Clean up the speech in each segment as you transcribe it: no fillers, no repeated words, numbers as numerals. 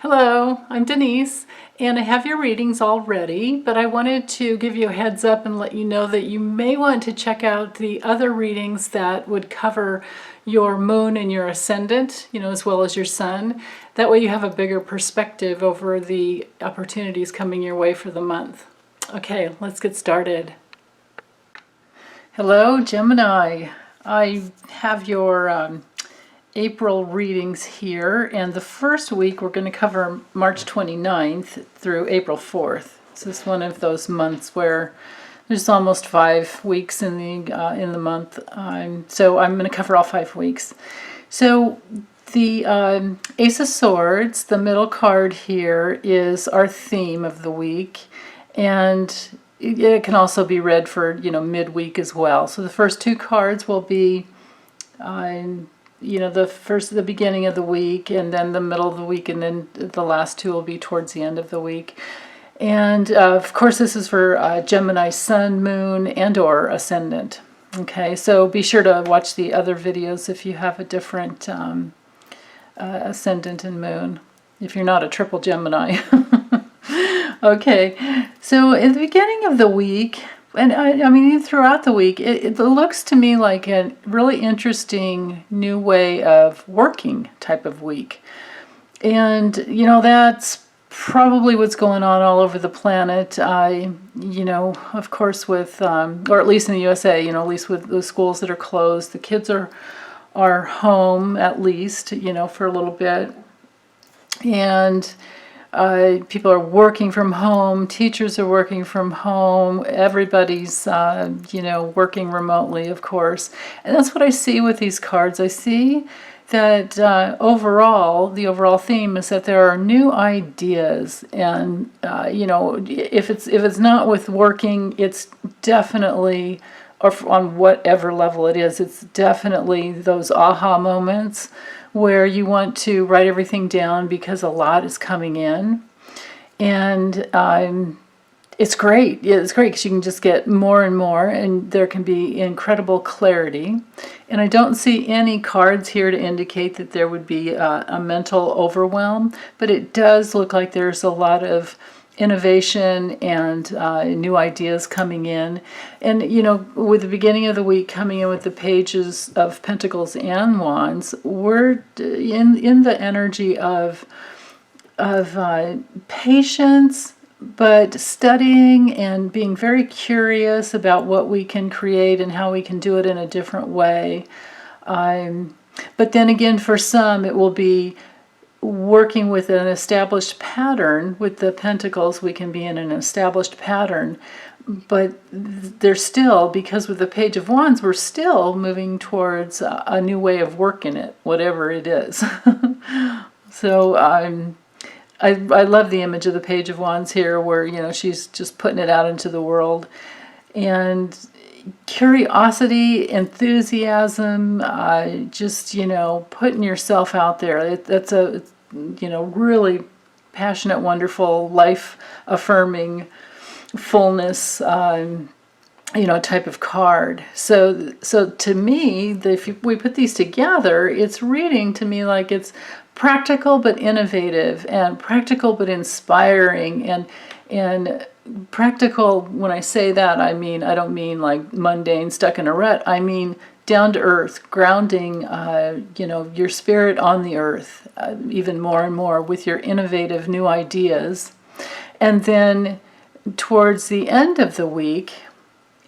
Hello, I'm Denise, and I have your readings all ready, but I wanted to give you a heads up and let you know that you may want to check out the other readings that would cover your moon and your ascendant, as well as your sun. That way you have a bigger perspective over the opportunities coming your way for the month. Okay, let's get started. Hello, Gemini. I have your April readings here, and the first week we're going to cover March 29th through April 4th. This is one of those months where there's almost 5 weeks in the month, so I'm going to cover all 5 weeks. So the Ace of Swords, the middle card here, is our theme of the week, and it can also be read for midweek as well. So the first 2 cards will be the beginning of the week, and then the middle of the week, and then the last 2 will be towards the end of the week. And of course this is for Gemini sun, moon, and or ascendant. Okay, so be sure to watch the other videos if you have a different ascendant and moon, if you're not a triple Gemini. Okay, so at the beginning of the week, and I mean throughout the week, it looks to me like a really interesting new way of working type of week. And that's probably what's going on all over the planet. Of course with, or at least in the USA, at least with the schools that are closed, the kids are home at least, for a little bit. And people are working from home, teachers are working from home, everybody's, working remotely, of course. And that's what I see with these cards. I see that the overall theme is that there are new ideas. And, if it's not with working, it's definitely, or on whatever level it is, it's definitely those aha moments where you want to write everything down because a lot is coming in. And it's great. It's great because you can just get more and more, and there can be incredible clarity. And I don't see any cards here to indicate that there would be a mental overwhelm, but it does look like there's a lot of innovation and new ideas coming in. And with the beginning of the week coming in with the pages of Pentacles and Wands, we're in the energy of patience, but studying and being very curious about what we can create and how we can do it in a different way. But then again, for some it will be working with an established pattern. With the Pentacles, we can be in an established pattern, but there's still, because with the Page of Wands, we're still moving towards a new way of working it, whatever it is. So I love the image of the Page of Wands here, where she's just putting it out into the world, and curiosity, enthusiasm, just putting yourself out there. That's a really passionate, wonderful, life affirming fullness type of card. So to me, if we put these together, it's reading to me like it's practical but innovative, and practical but inspiring, and practical. When I say that, I don't mean like mundane, stuck in a rut. I mean down to earth, grounding your spirit on the earth, even more and more with your innovative new ideas. And then towards the end of the week,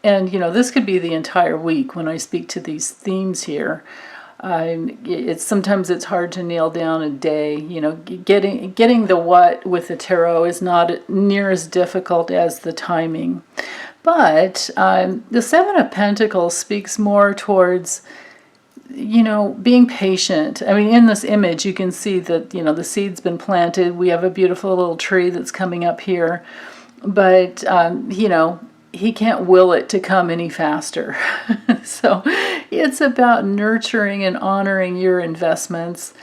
and this could be the entire week when I speak to these themes here. Sometimes it's hard to nail down a day. Getting the what with the tarot is not near as difficult as the timing. But the Seven of Pentacles speaks more towards, being patient. I mean, in this image, you can see that, the seed's been planted. We have a beautiful little tree that's coming up here. But, he can't will it to come any faster. So it's about nurturing and honoring your investments.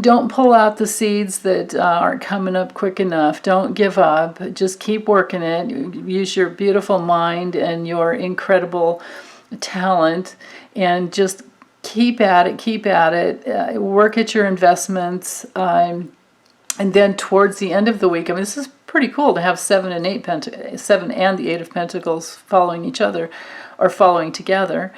Don't pull out the seeds that aren't coming up quick enough. Don't give up. Just keep working it. Use your beautiful mind and your incredible talent, and just keep at it. Work at your investments. And then towards the end of the week, I mean, this is pretty cool to have 7 and the 8 of Pentacles following each other, or following together.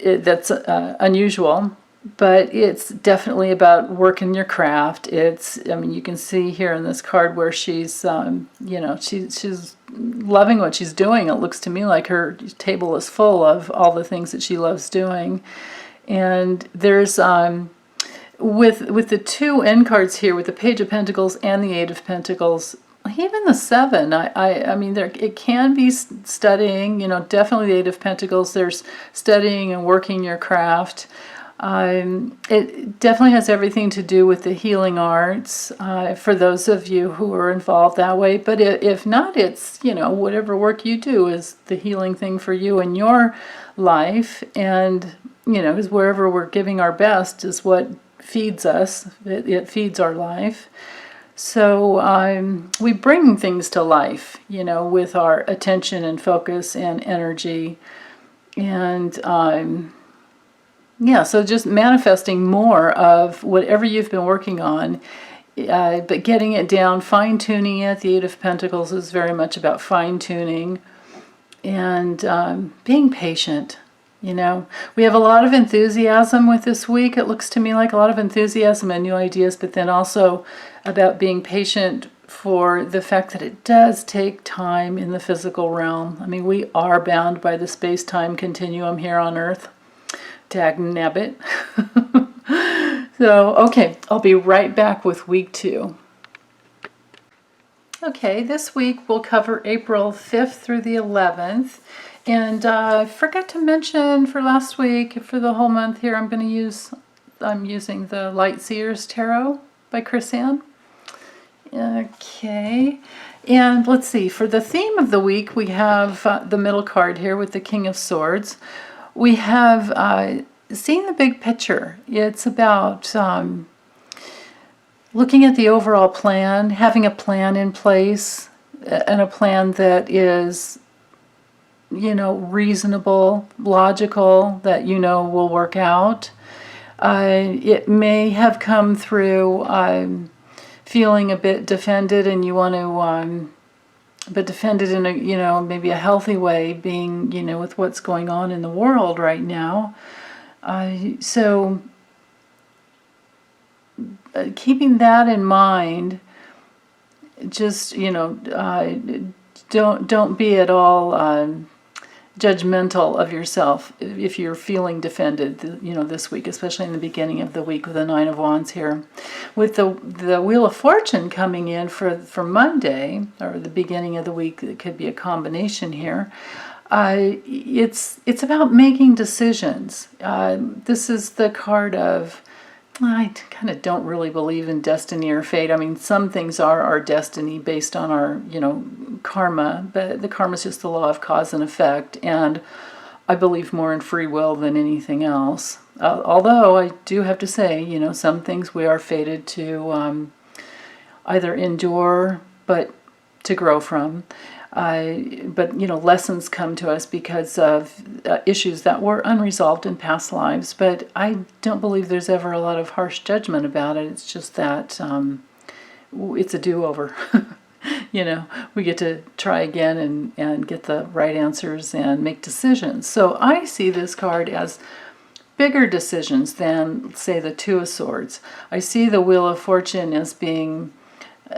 That's unusual, but it's definitely about working your craft. I mean, you can see here in this card where she's, she's loving what she's doing. It looks to me like her table is full of all the things that she loves doing. And there's with the 2 end cards here, with the Page of Pentacles and the 8 of Pentacles, even the 7, I mean, it can be studying, definitely the 8 of Pentacles, there's studying and working your craft. It definitely has everything to do with the healing arts, for those of you who are involved that way. But if not, it's, whatever work you do is the healing thing for you in your life. And, because wherever we're giving our best is what feeds us. It feeds our life. So we bring things to life, with our attention and focus and energy. And so just manifesting more of whatever you've been working on, but getting it down, fine-tuning it. The 8 of Pentacles is very much about fine-tuning and being patient. We have a lot of enthusiasm with this week. It looks to me like a lot of enthusiasm and new ideas, but then also about being patient for the fact that it does take time in the physical realm. I mean, we are bound by the space-time continuum here on Earth. Dag nabbit. So, okay, I'll be right back with week 2. Okay, this week we'll cover April 5th through the 11th. And I forgot to mention for last week, for the whole month here, I'm using the Light Seers Tarot by Chris Ann. Okay, and let's see, for the theme of the week, we have the middle card here with the King of Swords. We have seen the big picture. It's about looking at the overall plan, having a plan in place, and a plan that is reasonable, logical, that will work out. It may have come through feeling a bit defended, and you want to, but defended in a, maybe a healthy way, being, with what's going on in the world right now. So keeping that in mind, just, don't be at all judgmental of yourself if you're feeling defended, this week, especially in the beginning of the week with the 9 of Wands here. With the Wheel of Fortune coming in for Monday, or the beginning of the week, it could be a combination here. It's about making decisions. This is the card of, I kind of don't really believe in destiny or fate. I mean, some things are our destiny based on our, karma, but the karma is just the law of cause and effect, and I believe more in free will than anything else. Although I do have to say, some things we are fated to either endure, but to grow from. But lessons come to us because of issues that were unresolved in past lives. But I don't believe there's ever a lot of harsh judgment about it. It's just that it's a do-over. We get to try again and get the right answers and make decisions. So I see this card as bigger decisions than, say, the 2 of Swords. I see the Wheel of Fortune as being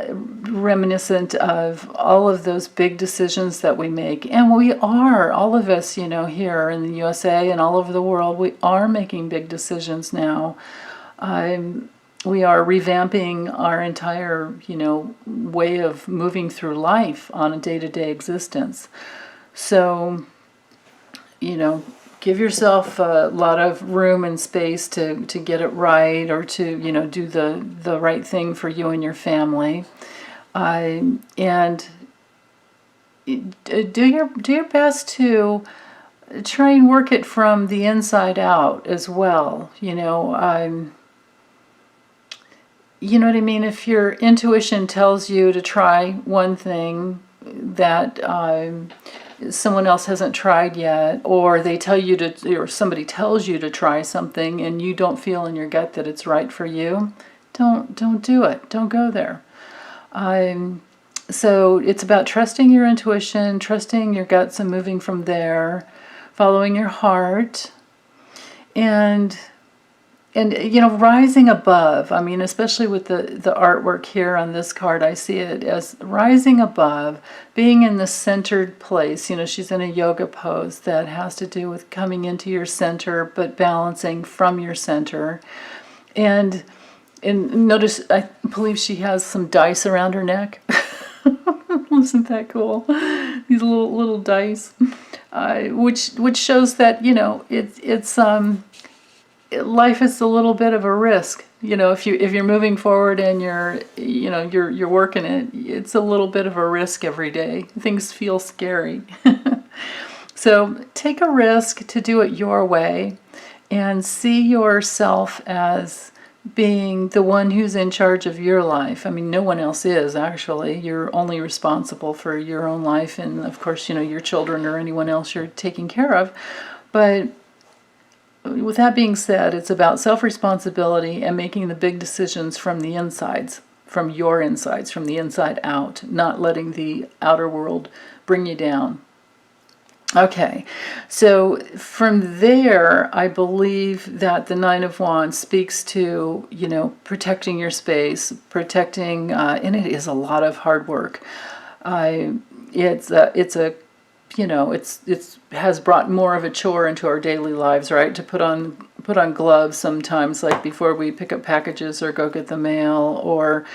reminiscent of all of those big decisions that we make. And we are, all of us, here in the USA and all over the world, we are making big decisions now. We are revamping our entire, way of moving through life on a day-to-day existence. So, give yourself a lot of room and space to get it right, or to, do the right thing for you and your family. And do your best to try and work it from the inside out as well. You know what I mean? If your intuition tells you to try one thing that someone else hasn't tried yet, or they tell you to, or somebody tells you to try something and you don't feel in your gut that it's right for you, don't do it. Don't go there. So it's about trusting your intuition, trusting your guts and moving from there, following your heart, and rising above. I mean, especially with the artwork here on this card, I see it as rising above, being in the centered place. She's in a yoga pose that has to do with coming into your center, but balancing from your center. And notice, I believe she has some dice around her neck. Isn't that cool? These little dice, which shows that it's life is a little bit of a risk. If you're moving forward and you're working it, it's a little bit of a risk every day. Things feel scary. So take a risk to do it your way, and see yourself as being the one who's in charge of your life. I mean, no one else is, actually. You're only responsible for your own life, and of course, your children or anyone else you're taking care of. But with that being said, it's about self-responsibility and making the big decisions from the insides, from your insides, from the inside out, not letting the outer world bring you down. Okay, so from there, I believe that the Nine of Wands speaks to, protecting your space, protecting, and it is a lot of hard work. It's has brought more of a chore into our daily lives, right? To put on gloves sometimes, like before we pick up packages or go get the mail, or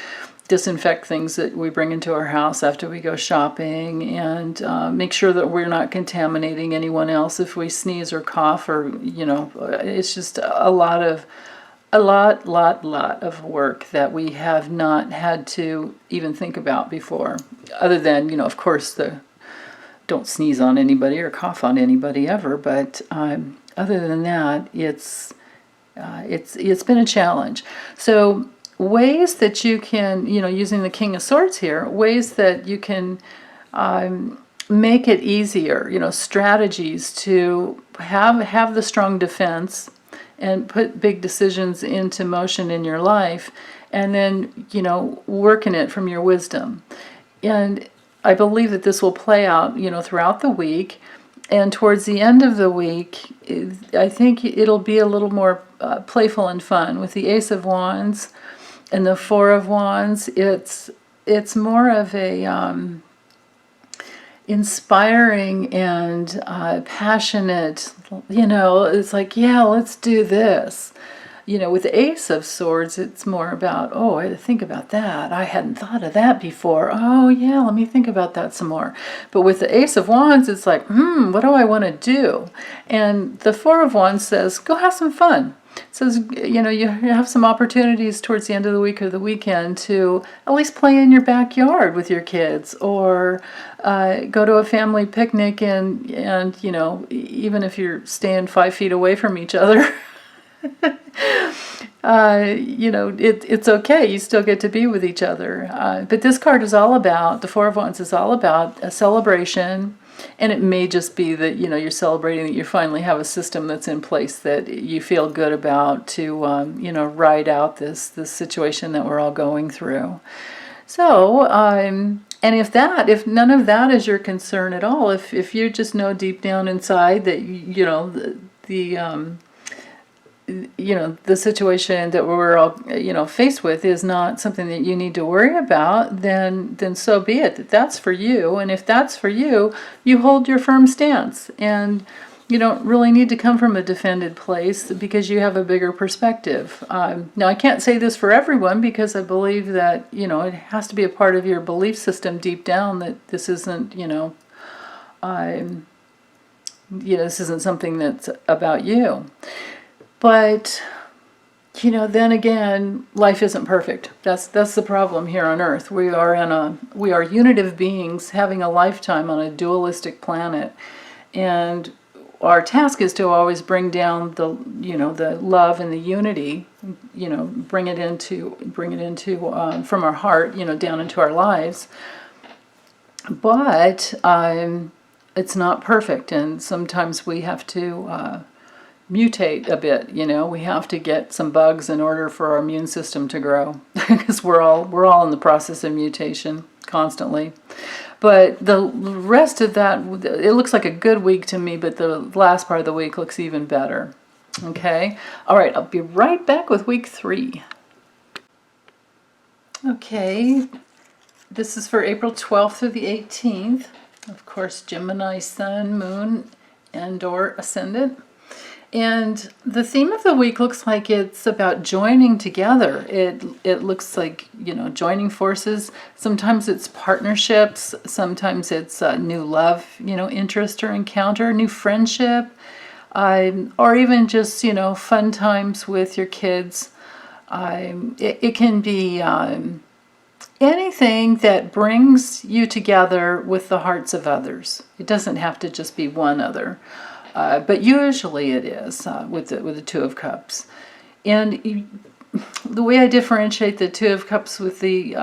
disinfect things that we bring into our house after we go shopping, and make sure that we're not contaminating anyone else if we sneeze or cough, or it's just a lot of work that we have not had to even think about before, other than of course the don't sneeze on anybody or cough on anybody ever, but other than that, it's been a challenge. So ways that you can, using the King of Swords here, ways that you can make it easier, strategies to have the strong defense and put big decisions into motion in your life, and then, working it from your wisdom. And I believe that this will play out, throughout the week. And towards the end of the week, I think it'll be a little more playful and fun. With the Ace of Wands and the Four of Wands, it's more of a inspiring and passionate, it's like, yeah, let's do this. With the Ace of Swords, it's more about, oh, I had to think about that. I hadn't thought of that before. Oh, yeah, let me think about that some more. But with the Ace of Wands, it's like, what do I want to do? And the Four of Wands says, go have some fun. It says, you have some opportunities towards the end of the week or the weekend to at least play in your backyard with your kids, or go to a family picnic, and even if you're staying 5 feet away from each other, it's okay. You still get to be with each other. But this card is all about, the Four of Wands is all about a celebration. And it may just be that, you're celebrating that you finally have a system that's in place that you feel good about to, ride out this situation that we're all going through. So, and if none of that is your concern at all, if you just know deep down inside that, the situation that we're all, faced with is not something that you need to worry about, then so be it. That's for you. And if that's for you, you hold your firm stance. And you don't really need to come from a defended place, because you have a bigger perspective. Now, I can't say this for everyone, because I believe that, it has to be a part of your belief system deep down that this isn't, this isn't something that's about you. But, then again, life isn't perfect. That's the problem here on Earth. We are unitive beings having a lifetime on a dualistic planet, and our task is to always bring down the love and the unity, bring it into from our heart, down into our lives. But it's not perfect, and sometimes we have to mutate a bit. We have to get some bugs in order for our immune system to grow, because we're all in the process of mutation constantly. But the rest of that, it looks like a good week to me, but the last part of the week looks even better. Okay? All right, I'll be right back with week 3. Okay, this is for April 12th through the 18th. Of course, Gemini, Sun, Moon, and/or Ascendant. And the theme of the week looks like it's about joining together. It looks like, joining forces. Sometimes it's partnerships. Sometimes it's new love, interest or encounter, new friendship, or even just, fun times with your kids. It can be anything that brings you together with the hearts of others. It doesn't have to just be one other. But usually it is with the Two of Cups. And the way I differentiate the Two of Cups with the,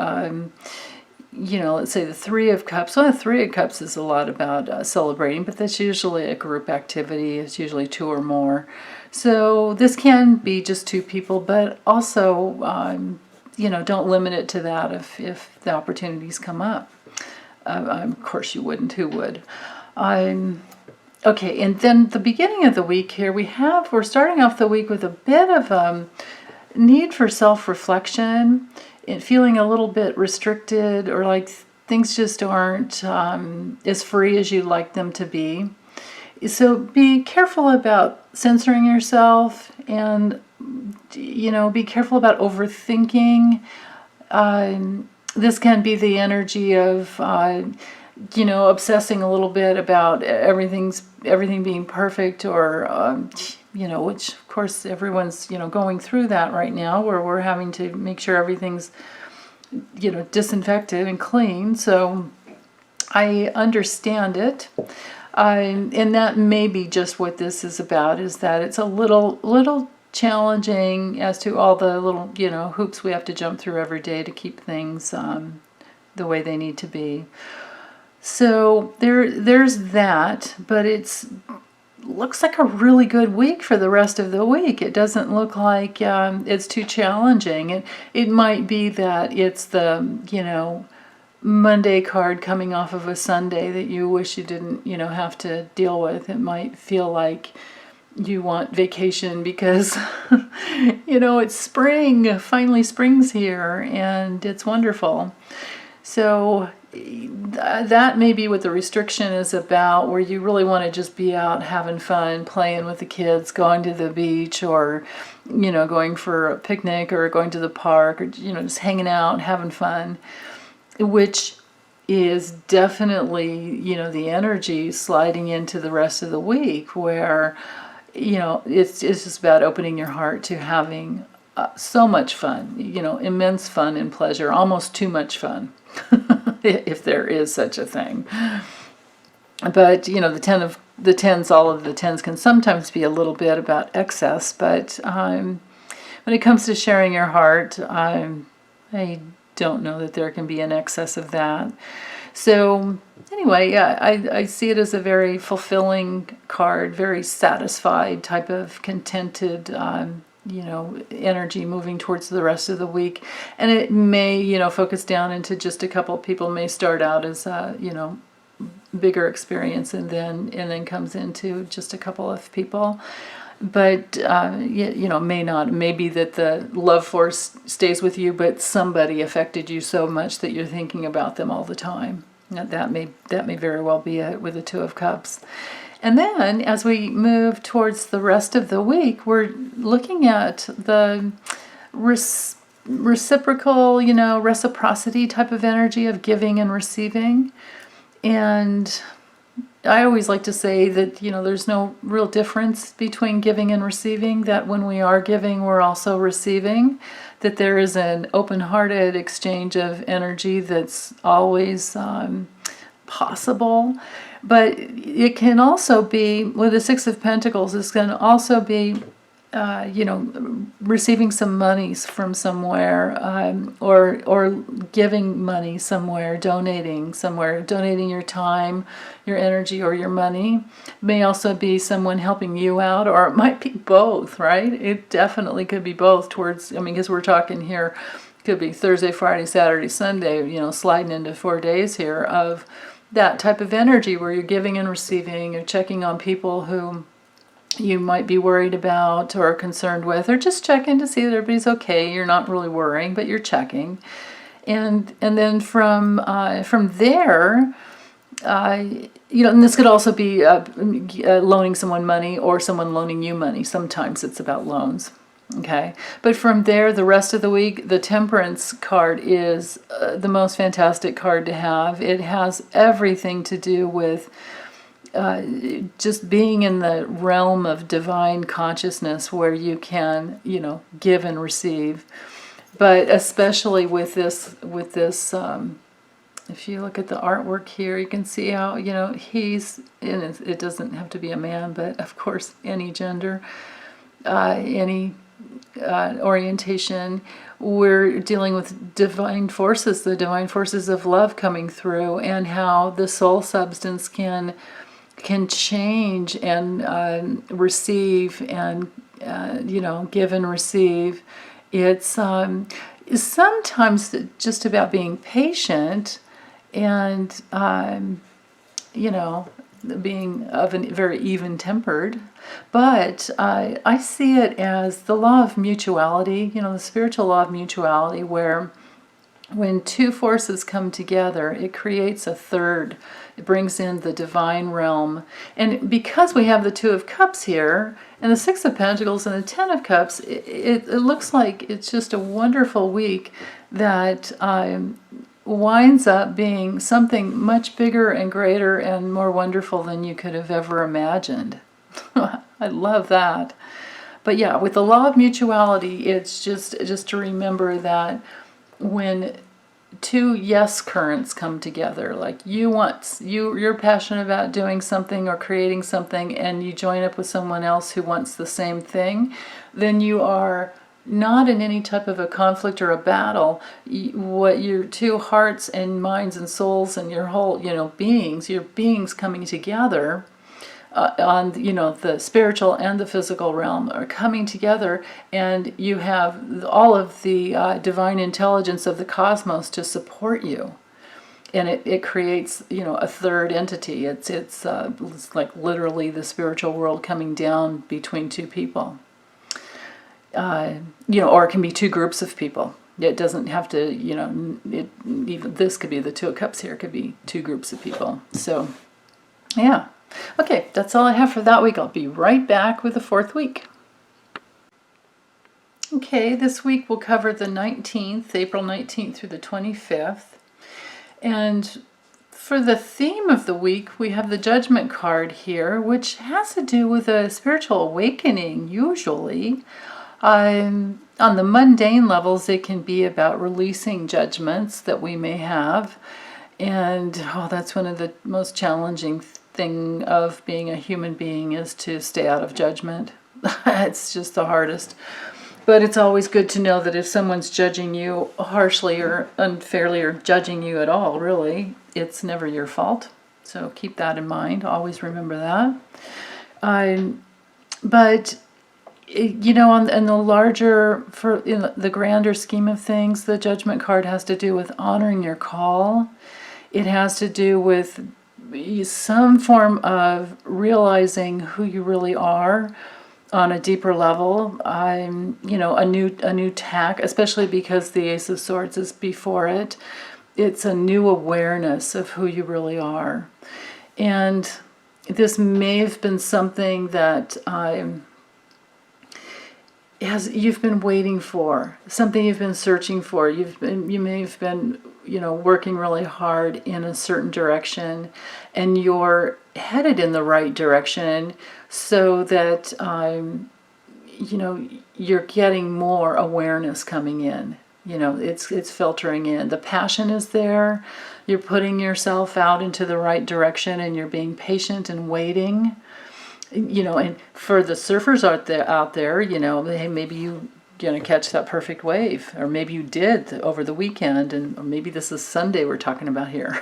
let's say the Three of Cups. Well, the Three of Cups is a lot about celebrating, but that's usually a group activity. It's usually 2 or more. So this can be just 2 people, but also, don't limit it to that if the opportunities come up. Of course you wouldn't. Who would? Okay, and then the beginning of the week here, we're starting off the week with a bit of need for self-reflection and feeling a little bit restricted, or like things just aren't as free as you'd like them to be. So be careful about censoring yourself, and be careful about overthinking. This can be the energy of obsessing a little bit about everything being perfect, or which of course everyone's going through that right now, where we're having to make sure everything's disinfected and clean. So I understand it, and that may be just what this is about, is that it's a little challenging as to all the little hoops we have to jump through every day to keep things the way they need to be. So there's that, but looks like a really good week for the rest of the week. It doesn't look like it's too challenging. It might be that it's the Monday card coming off of a Sunday that you wish you didn't have to deal with. It might feel like you want vacation because it's spring. Finally, spring's here, and it's wonderful. So that may be what the restriction is about, where you really want to just be out having fun, playing with the kids, going to the beach, or going for a picnic, or going to the park, or just hanging out, having fun, which is definitely the energy sliding into the rest of the week, where it's just about opening your heart to having so much fun, immense fun and pleasure, almost too much fun. If there is such a thing. But the tens, all of the tens can sometimes be a little bit about excess, but when it comes to sharing your heart, I don't know that there can be an excess of that. So anyway, yeah, I see it as a very fulfilling card, very satisfied type of contented energy moving towards the rest of the week. And it may, focus down into just a couple. People may start out as, bigger experience, and then comes into just a couple of people. But, may not. Maybe that the love force stays with you, but somebody affected you so much that you're thinking about them all the time. That may very well be it with the Two of Cups. And then, as we move towards the rest of the week, we're looking at the reciprocal, reciprocity type of energy of giving and receiving. And I always like to say that, there's no real difference between giving and receiving, that when we are giving, we're also receiving, that there is an open-hearted exchange of energy that's always possible. But it can also be, with the Six of Pentacles, this can also be receiving some monies from somewhere, or giving money somewhere, donating your time, your energy, or your money. May also be someone helping you out, or it might be both, right? It definitely could be both towards, because we're talking here, could be Thursday, Friday, Saturday, Sunday, sliding into 4 days here of that type of energy where you're giving and receiving, you're checking on people who you might be worried about or concerned with, or just checking to see that everybody's okay. You're not really worrying, but you're checking. And then from there, and this could also be loaning someone money or someone loaning you money. Sometimes it's about loans. Okay, but from there, the rest of the week, the Temperance card is the most fantastic card to have. It has everything to do with just being in the realm of divine consciousness where you can, give and receive. But especially with this, if you look at the artwork here, you can see how, he's, and it doesn't have to be a man, but of course, any gender, any orientation, we're dealing with divine forces, the divine forces of love coming through, and how the soul substance can change and receive and give and receive. It's sometimes just about being patient and being very even-tempered, but I see it as the law of mutuality, the spiritual law of mutuality, where when two forces come together, it creates a third. It brings in the divine realm. And because we have the Two of Cups here, and the Six of Pentacles and the Ten of Cups, it looks like it's just a wonderful week that winds up being something much bigger and greater and more wonderful than you could have ever imagined. I love that. But yeah, with the law of mutuality, it's just to remember that when two yes currents come together, like you're passionate about doing something or creating something, and you join up with someone else who wants the same thing, then you are not in any type of a conflict or a battle. What your two hearts and minds and souls and your whole your beings coming together on the spiritual and the physical realm are coming together, and you have all of the divine intelligence of the cosmos to support you, and it creates a third entity. It's like literally the spiritual world coming down between two people, or it can be two groups of people. It doesn't have to, even this could be the Two of Cups here. It could be two groups of people. So yeah. Okay, that's all I have for that week. I'll be right back with the fourth week. Okay, this week we'll cover the 19th, April 19th through the 25th. And for the theme of the week, we have the Judgment card here, which has to do with a spiritual awakening, usually. On the mundane levels, it can be about releasing judgments that we may have. And that's one of the most challenging thing of being a human being, is to stay out of judgment. It's just the hardest. But it's always good to know that if someone's judging you harshly or unfairly, or judging you at all, really, it's never your fault. So keep that in mind. Always remember that. But in the larger, in the grander scheme of things, the Judgment card has to do with honoring your call. It has to do with some form of realizing who you really are on a deeper level. A new tack, especially because the Ace of Swords is before it. It's a new awareness of who you really are. And this may have been something that you've been waiting for, something you've been searching for. You may have been working really hard in a certain direction, and you're headed in the right direction, so that you're getting more awareness coming in. It's filtering in. The passion is there. You're putting yourself out into the right direction, and you're being patient and waiting. And for the surfers out there, hey, maybe you're going to catch that perfect wave, or maybe you did over the weekend, or maybe this is Sunday we're talking about here.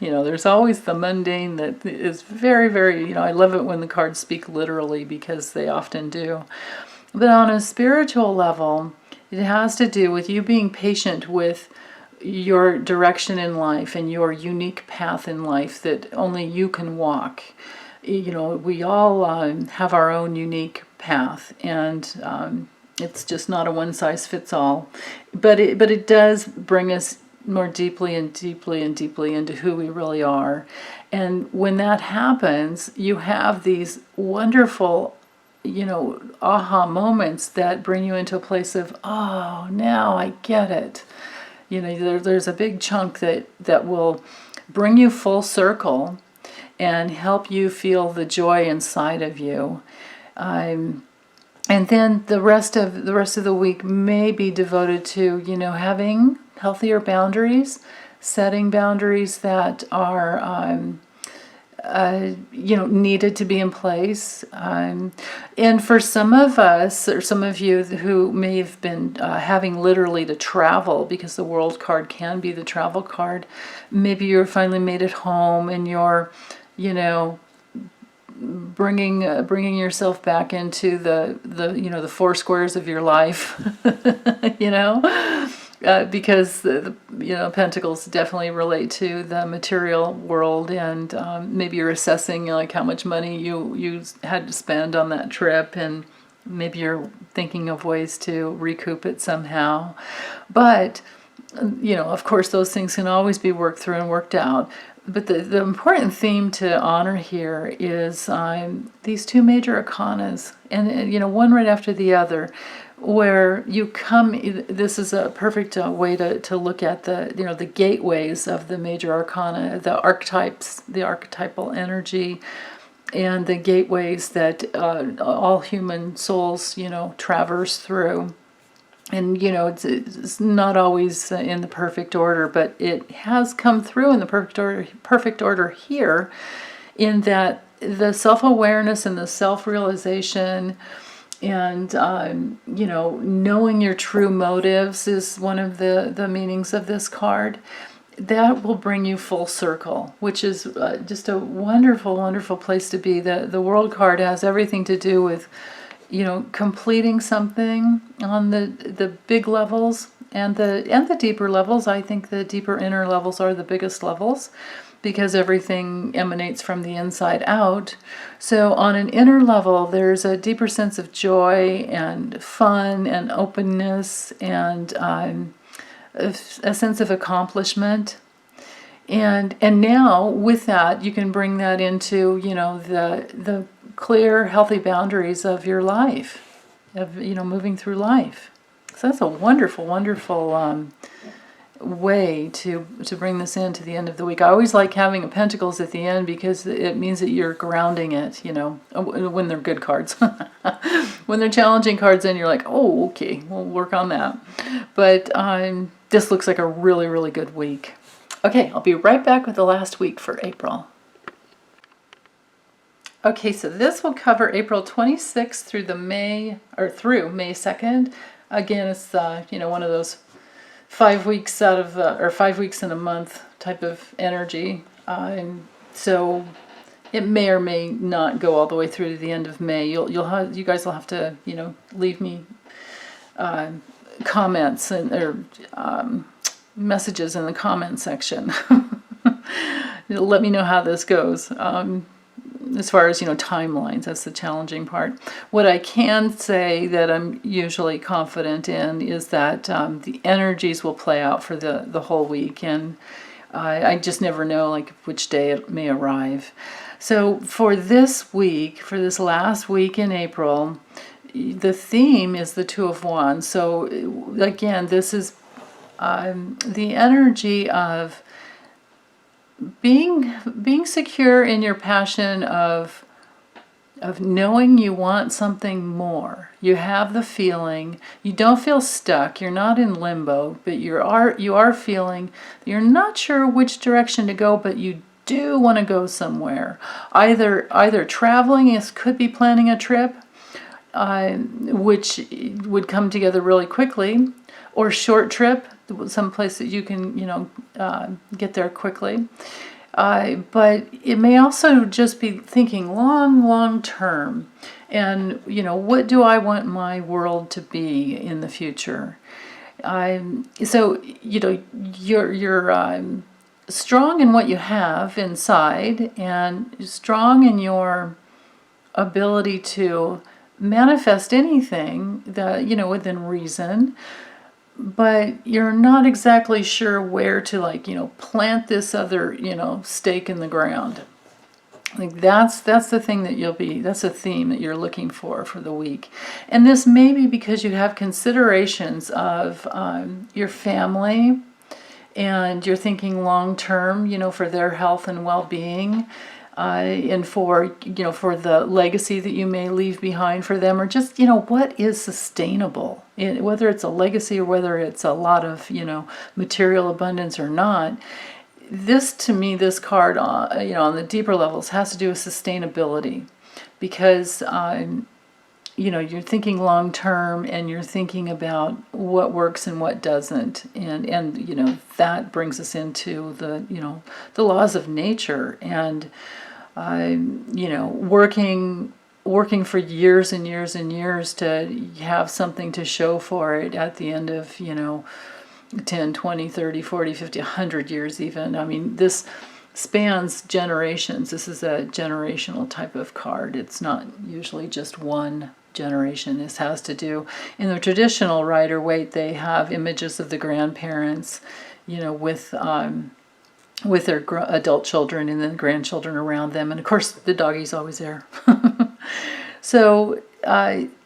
There's always the mundane that is very, very, I love it when the cards speak literally, because they often do. But on a spiritual level, it has to do with you being patient with your direction in life and your unique path in life that only you can walk. We all have our own unique path, and it's just not a one-size-fits-all. But it does bring us more deeply and deeply and deeply into who we really are. And when that happens, you have these wonderful, aha moments that bring you into a place of, oh, now I get it. There's a big chunk that will bring you full circle and help you feel the joy inside of you. And then the rest of the week may be devoted to, having healthier boundaries, setting boundaries that are, needed to be in place. And for some of us, or some of you who may have been having literally to travel, because the World card can be the travel card, maybe you're finally made it home and you're, bringing yourself back into the four squares of your life, because the Pentacles definitely relate to the material world, and maybe you're assessing like how much money you had to spend on that trip, and maybe you're thinking of ways to recoup it somehow. But of course, those things can always be worked through and worked out. But the important theme to honor here is these two major arcanas, and one right after the other, where you come. This is a perfect way to look at the gateways of the major arcana, the archetypes, the archetypal energy, and the gateways that all human souls traverse through. And it's not always in the perfect order, but it has come through in the perfect order here, in that the self-awareness and the self-realization and knowing your true motives is one of the meanings of this card. That will bring you full circle, which is just a wonderful, wonderful place to be. The World card has everything to do with completing something on the big levels and the deeper levels. I think the deeper inner levels are the biggest levels, because everything emanates from the inside out. So on an inner level, there's a deeper sense of joy and fun and openness and a sense of accomplishment. And now with that, you can bring that into the clear, healthy boundaries of your life, of moving through life. So that's a wonderful, wonderful way to bring this into the end of the week. I always like having a Pentacles at the end, because it means that you're grounding it. When they're good cards. When they're challenging cards, then you're like, oh, okay, we'll work on that. But this looks like a really, really good week. Okay, I'll be right back with the last week for April. Okay, so this will cover April 26th through May 2nd. Again, it's one of those 5 weeks out of or 5 weeks in a month type of energy. So it may or may not go all the way through to the end of May. You guys will have to leave me comments or messages in the comment section. Let me know how this goes. As far as timelines, that's the challenging part. What I can say that I'm usually confident in is that the energies will play out for the whole week, and I just never know which day it may arrive. So for this week, for this last week in April, the theme is the Two of Wands. So again, this is the energy of being secure in your passion of knowing you want something more. You have the feeling, you don't feel stuck, you're not in limbo, but you are feeling you're not sure which direction to go, but you do want to go somewhere. Either traveling, this could be planning a trip, which would come together really quickly, or short trip, someplace that you can, get there quickly. But it may also just be thinking long term. And, what do I want my world to be in the future? So, you're strong in what you have inside, and strong in your ability to manifest anything that, within reason. But you're not exactly sure where to, plant this other, stake in the ground. Like that's the thing that that's a theme that you're looking for the week. And this may be because you have considerations of your family, and you're thinking long term, for their health and well-being, and for the legacy that you may leave behind for them, or just what is sustainable, whether it's a legacy or whether it's a lot of material abundance or not. This, to me, this card, on the deeper levels, has to do with sustainability, because you're thinking long term, and you're thinking about what works and what doesn't, and that brings us into the laws of nature, and working for years and years and years to have something to show for it at the end of 10, 20, 30, 40, 50, 100 years even. I mean, this spans generations. This is a generational type of card. It's not usually just one generation. This has to do, in the traditional Rider-Waite, they have images of the grandparents, with their adult children and then grandchildren around them. And of course, the doggy's always there. So,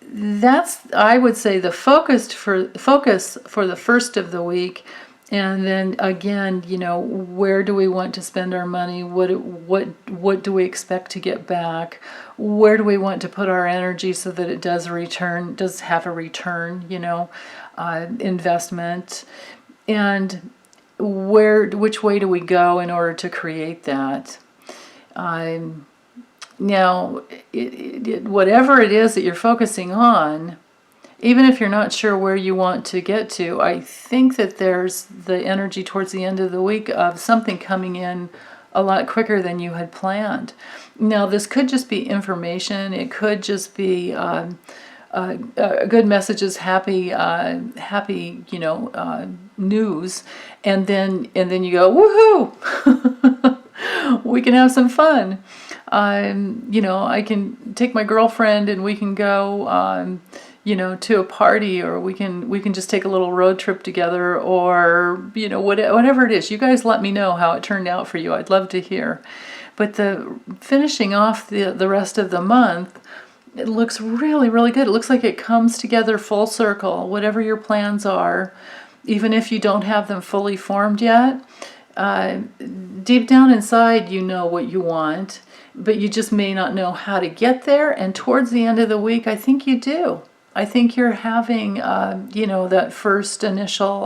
that's, I would say, the focus for the first of the week. And then again, where do we want to spend our money? What do we expect to get back? Where do we want to put our energy so that it does have a return, investment? And which way do we go in order to create that? Now, whatever it is that you're focusing on, even if you're not sure where you want to get to, I think that there's the energy towards the end of the week of something coming in a lot quicker than you had planned. Now, this could just be information. It could just be good messages, happy, news, and then you go, woohoo! We can have some fun. I can take my girlfriend and we can go, to a party, or we can just take a little road trip together, or, whatever it is. You guys let me know how it turned out for you. I'd love to hear. But the finishing off the rest of the month, it looks really, really good. It looks like it comes together full circle, whatever your plans are, even if you don't have them fully formed yet. Deep down inside, you know what you want, but you just may not know how to get there. And towards the end of the week, I think you do. I think you're having, that first initial,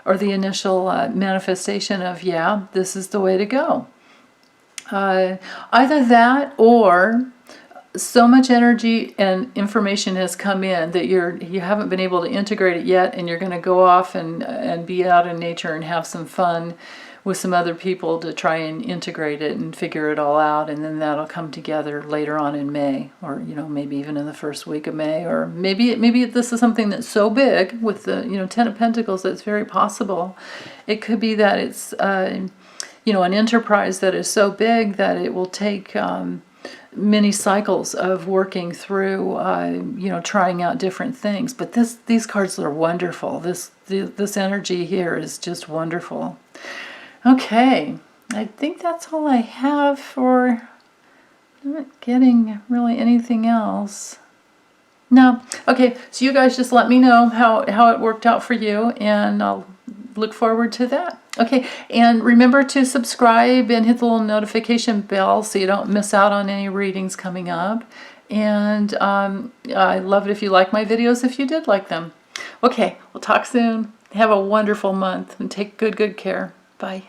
or the initial manifestation of, yeah, this is the way to go. Either that, or so much energy and information has come in that you haven't been able to integrate it yet, and you're going to go off and be out in nature and have some fun with some other people to try and integrate it and figure it all out, and then that'll come together later on in May, or maybe even in the first week of May, or maybe this is something that's so big with the Ten of Pentacles that's very possible. It could be that it's an enterprise that is so big that it will take many cycles of working through, trying out different things. But these cards are wonderful. This energy here is just wonderful. Okay, I think that's all I have for. I'm not getting really anything else. No. Okay, so you guys just let me know how it worked out for you, and I'll look forward to that. Okay, and remember to subscribe and hit the little notification bell so you don't miss out on any readings coming up. And I love it if you like my videos, if you did like them. Okay, we'll talk soon. Have a wonderful month and take good care. Bye.